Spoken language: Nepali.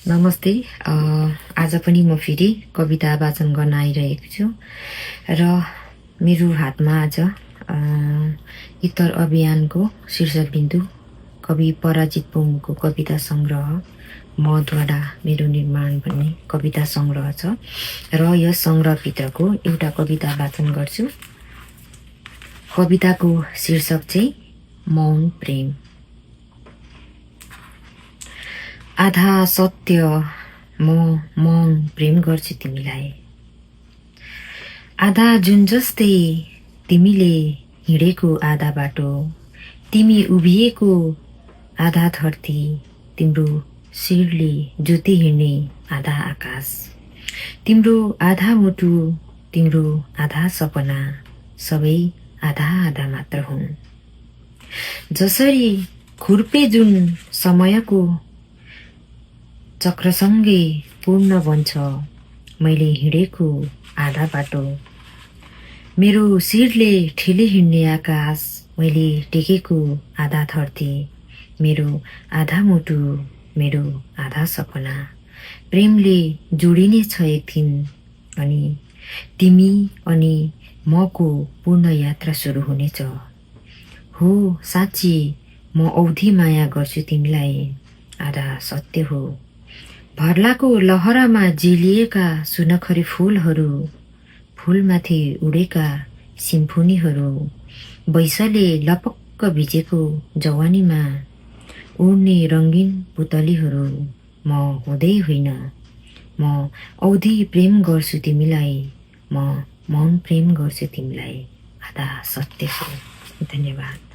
नमस्ते। आज पनि म फेरि कविता वाचन गर्न आइरहेको छु र मेरो हातमा आज इतर अभियानको शीर्षक बिन्दु कवि पराजित पोमुको कविता संग्रह मद्वारा मेरो निर्माण भन्ने कविता संग्रह छ र यस संग्रहभित्रको एउटा कविता वाचन गर्छु। कविताको शीर्षक चाहिँ मौन प्रेम। आधा सत्य म मौन प्रेम गर्छु तिमीलाई, आधा जुन जस्तै तिमीले हिँडेको आधा बाटो, तिमी उभिएको आधा धरती, तिम्रो शिरले जुती हिँड्ने आधा आकाश, तिम्रो आधा मुटु, तिम्रो आधा सपना, सबै आधा आधा मात्र हुन्। जसरी खुर्पे जुन समयको चक्रसँगै पूर्ण बन्छ, मैले हिँडेको आधा बाटो, मेरो शिरले ठेले हिँड्ने आकाश, मैले टेकेको आधा धरती, मेरो आधा मुटु, मेरो आधा सपना, प्रेमले जोडिने छ एक दिन, अनि तिमी अनि मको पूर्ण यात्रा सुरु हुनेछ। हो साँच्ची म औधी माया गर्छु तिमीलाई, आधा सत्य हो। भर्लाको लहरामा झिलिएका सुनखरी फूलहरू, फूलमाथि उडेका सिम्फोनीहरू, वैशले लपक्क भिजेको जवानीमा उड्ने रङ्गीन पुतलीहरू, म हुँदै होइन, म औधी प्रेम गर्छु तिमीलाई, म मौन प्रेम गर्छु तिमीलाई, आधा सत्य हो। धन्यवाद।